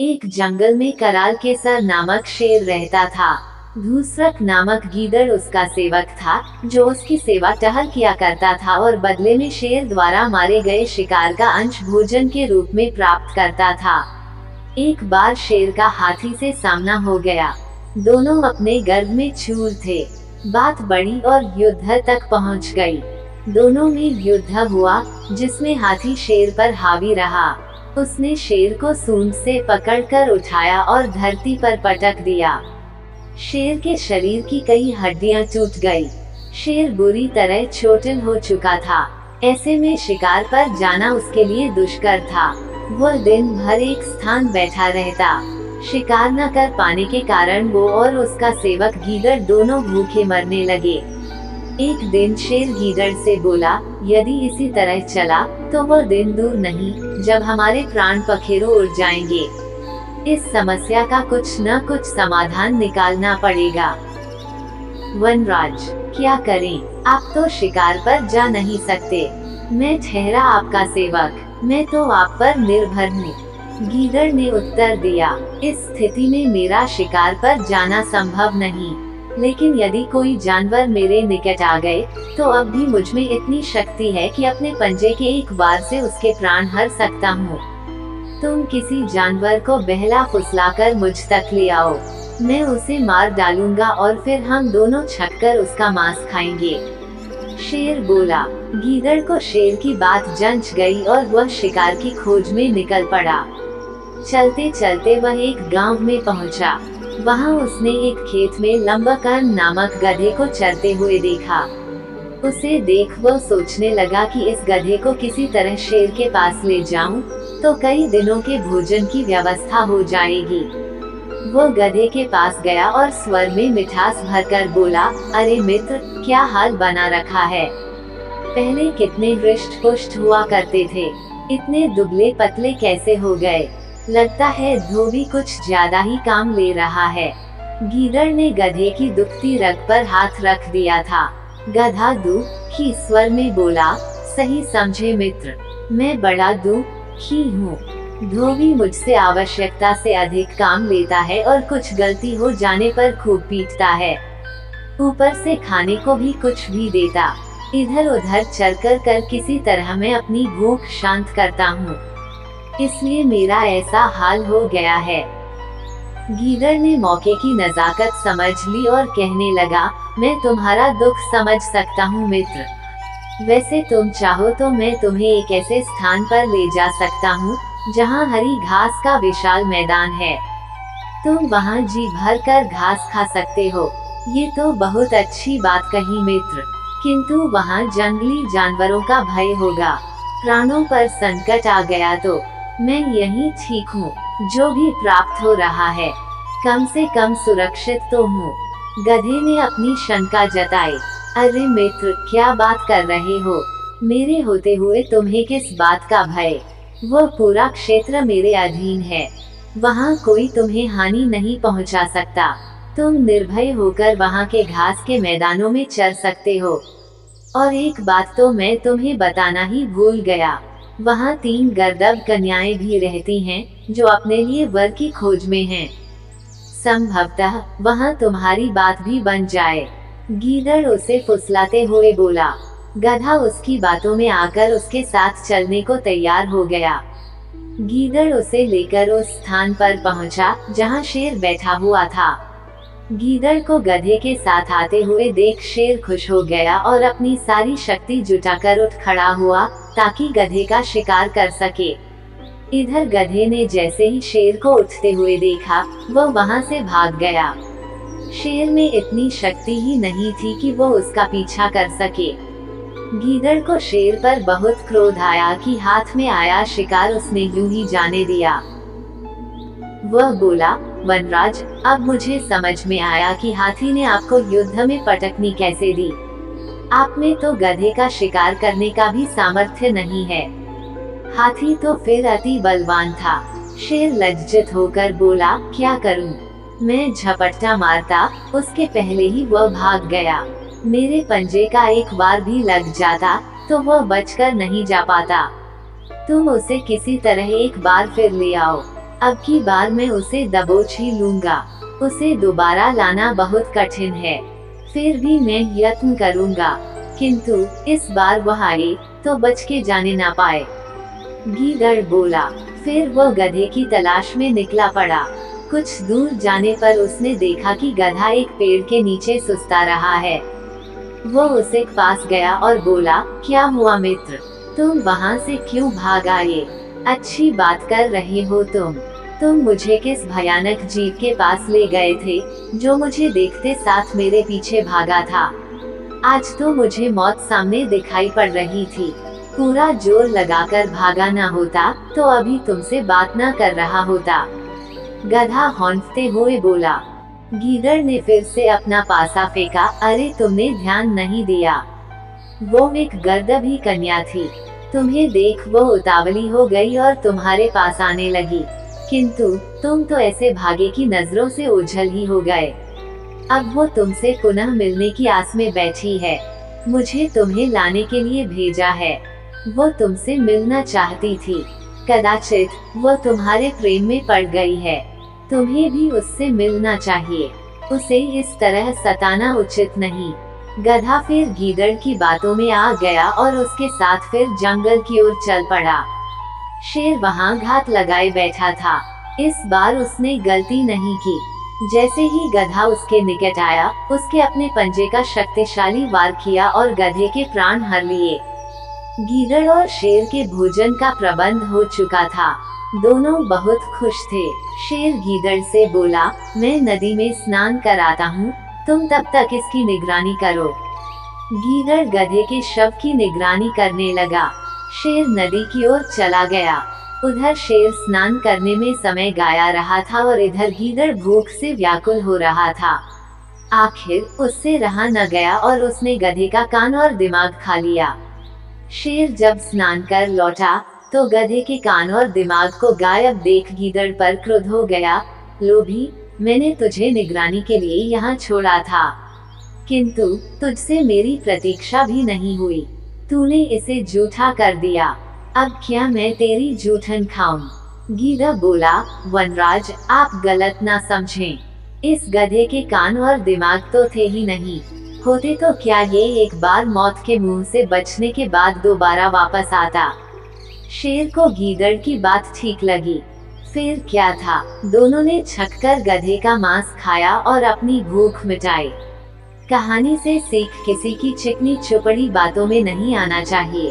एक जंगल में कराल केसर नामक शेर रहता था। धूसरक नामक गीदड़ उसका सेवक था, जो उसकी सेवा टहल किया करता था और बदले में शेर द्वारा मारे गए शिकार का अंश भोजन के रूप में प्राप्त करता था। एक बार शेर का हाथी से सामना हो गया। दोनों अपने गर्भ में चूर थे। बात बढ़ी और युद्ध तक पहुंच गई। दोनों में युद्ध हुआ, जिसमें हाथी शेर पर हावी रहा। उसने शेर को सूंड से पकड़कर उठाया और धरती पर पटक दिया। शेर के शरीर की कई हड्डियां टूट गई। शेर बुरी तरह चोटिल हो चुका था। ऐसे में शिकार पर जाना उसके लिए दुष्कर था। वह दिन भर एक स्थान बैठा रहता। शिकार न कर पाने के कारण वो और उसका सेवक गीदड़ दोनों भूखे मरने लगे। एक दिन शेर गीदड़ से बोला, यदि इसी तरह चला तो वह दिन दूर नहीं जब हमारे प्राण पखेरु उड़ जाएंगे। इस समस्या का कुछ न कुछ समाधान निकालना पड़ेगा। वनराज, क्या करें? आप तो शिकार पर जा नहीं सकते। मैं ठहरा आपका सेवक, मैं तो आप पर निर्भर हूँ। गीदड़ ने उत्तर दिया, इस स्थिति में मेरा शिकार पर जाना संभव नहीं, लेकिन यदि कोई जानवर मेरे निकट आ गए तो अब भी मुझ में इतनी शक्ति है कि अपने पंजे के एक वार से उसके प्राण हर सकता हूँ। तुम किसी जानवर को बहला फुसलाकर मुझ तक ले आओ। मैं उसे मार डालूंगा और फिर हम दोनों छककर उसका मांस खाएंगे। शेर बोला। गीदड़ को शेर की बात जंच गई और वह शिकार की खोज में निकल पड़ा। चलते चलते वह एक गांव में पहुंचा। वहां उसने एक खेत में लंबाकर्ण नामक गधे को चरते हुए देखा। उसे देख वह सोचने लगा कि इस गधे को किसी तरह शेर के पास ले जाऊं तो कई दिनों के भोजन की व्यवस्था हो जाएगी। वो गधे के पास गया और स्वर में मिठास भरकर बोला, अरे मित्र, क्या हाल बना रखा है? पहले कितने हृष्ट पुष्ट हुआ करते थे, इतने दुबले पतले कैसे हो गए? लगता है धोबी कुछ ज्यादा ही काम ले रहा है। गीदड़ ने गधे की दुखती रग पर हाथ रख दिया था। गधा दुखी स्वर में बोला, सही समझे मित्र, मैं बड़ा दुखी हूँ। धोबी मुझसे आवश्यकता से अधिक काम लेता है और कुछ गलती हो जाने पर खूब पीटता है। ऊपर से खाने को भी कुछ भी देता। इधर उधर चलकर कर किसी तरह मैं अपनी भूख शांत करता हूँ, इसलिए मेरा ऐसा हाल हो गया है। गीदड़ ने मौके की नजाकत समझ ली और कहने लगा, मैं तुम्हारा दुख समझ सकता हूँ मित्र। वैसे तुम चाहो तो मैं तुम्हें एक ऐसे स्थान पर ले जा सकता हूँ जहाँ हरी घास का विशाल मैदान है। तुम वहाँ जी भर कर घास खा सकते हो। ये तो बहुत अच्छी बात कही मित्र, किंतु वहाँ जंगली जानवरों का भय होगा। प्राणों पर संकट आ गया तो मैं यहीं ठीक हूँ। जो भी प्राप्त हो रहा है कम से कम सुरक्षित तो हूँ। गधे ने अपनी शंका जताई। अरे मित्र, क्या बात कर रहे हो? मेरे होते हुए तुम्हें किस बात का भय? वह पूरा क्षेत्र मेरे अधीन है। वहाँ कोई तुम्हें हानि नहीं पहुँचा सकता। तुम निर्भय होकर वहाँ के घास के मैदानों में चर सकते हो। और एक बात तो मैं तुम्हें बताना ही भूल गया, वहाँ 3 गर्दभ कन्याएं भी रहती हैं, जो अपने लिए वर की खोज में हैं। संभवतः वहाँ तुम्हारी बात भी बन जाए। गीदड़ उसे फुसलाते हुए बोला। गधा उसकी बातों में आकर उसके साथ चलने को तैयार हो गया। गीदड़ उसे लेकर उस स्थान पर पहुँचा जहाँ शेर बैठा हुआ था। गीदड़ को गधे के साथ आते हुए देख शेर खुश हो गया और अपनी सारी शक्ति जुटाकर उठ खड़ा हुआ ताकि गधे का शिकार कर सके। इधर गधे ने जैसे ही शेर को उठते हुए देखा, वह वहां से भाग गया। शेर में इतनी शक्ति ही नहीं थी कि वो उसका पीछा कर सके। गीदड़ को शेर पर बहुत क्रोध आया कि हाथ में आया शिकार उसने यूं ही जाने दिया। वह बोला, वनराज, अब मुझे समझ में आया कि हाथी ने आपको युद्ध में पटकनी कैसे दी। आप में तो गधे का शिकार करने का भी सामर्थ्य नहीं है। हाथी तो फिर अति बलवान था। शेर लज्जित होकर बोला, क्या करूं? मैं झपट्टा मारता, उसके पहले ही वह भाग गया। मेरे पंजे का एक बार भी लग जाता तो वह बचकर नहीं जा पाता। तुम उसे किसी तरह एक बार फिर ले आओ। अब की बार मैं उसे दबोच ही लूंगा। उसे दोबारा लाना बहुत कठिन है, फिर भी मैं यत्न करूंगा, किंतु इस बार वह आए तो बच के जाने ना पाए। गीदड़ बोला। फिर वो गधे की तलाश में निकला पड़ा। कुछ दूर जाने पर उसने देखा कि गधा एक पेड़ के नीचे सुस्ता रहा है। वो उसे पास गया और बोला, क्या हुआ मित्र, तुम वहाँ से क्यों भाग आए? अच्छी बात कर रहे हो तुम मुझे किस भयानक जीव के पास ले गए थे, जो मुझे देखते साथ मेरे पीछे भागा था। आज तो मुझे मौत सामने दिखाई पड़ रही थी। पूरा जोर लगाकर भागा ना होता तो अभी तुमसे बात ना कर रहा होता। गधा हौंकते हुए बोला। गीदड़ ने फिर से अपना पासा फेंका। अरे तुमने ध्यान नहीं दिया, वो एक गर्दभी कन्या थी। तुम्हें देख वो उतावली हो गई और तुम्हारे पास आने लगी, किंतु तुम तो ऐसे भागे कि नजरों से ओझल ही हो गए। अब वो तुमसे पुनः मिलने की आस में बैठी है। मुझे तुम्हें लाने के लिए भेजा है। वो तुमसे मिलना चाहती थी। कदाचित वो तुम्हारे प्रेम में पड़ गई है। तुम्हें भी उससे मिलना चाहिए। उसे इस तरह सताना उचित नहीं। गधा फिर गीदड़ की बातों में आ गया और उसके साथ फिर जंगल की ओर चल पड़ा। शेर वहाँ घात लगाए बैठा था। इस बार उसने गलती नहीं की। जैसे ही गधा उसके निकट आया, उसके अपने पंजे का शक्तिशाली वार किया और गधे के प्राण हर लिए। गीदड़ और शेर के भोजन का प्रबंध हो चुका था। दोनों बहुत खुश थे। शेर गीदड़ से बोला, मैं नदी में स्नान कर आता हूँ, तुम तब तक इसकी निगरानी करो। गीदड़ गधे के शव की निगरानी करने लगा। शेर नदी की ओर चला गया। उधर शेर स्नान करने में समय गाया रहा था और इधर गीदड़ भूख से व्याकुल हो रहा था। आखिर उससे रहा न गया और उसने गधे का कान और दिमाग खा लिया। शेर जब स्नान कर लौटा तो गधे के कान और दिमाग को गायब देख गीदड़ पर क्रोध हो गया। लोभी, मैंने तुझे निगरानी के लिए यहाँ छोड़ा था, किंतु तुझसे मेरी प्रतीक्षा भी नहीं हुई। तूने इसे झूठा कर दिया। अब क्या मैं तेरी जूठन खाऊं? गीदड़ बोला, वनराज, आप गलत ना समझें। इस गधे के कान और दिमाग तो थे ही नहीं। होते तो क्या ये एक बार मौत के मुंह से बचने के बाद दोबारा वापस आता? शेर को गीदड़ की बात ठीक लगी। फिर क्या था, दोनों ने छककर गधे का मांस खाया और अपनी भूख मिटाई। कहानी से सीख किसी की चिकनी चुपड़ी बातों में नहीं आना चाहिए।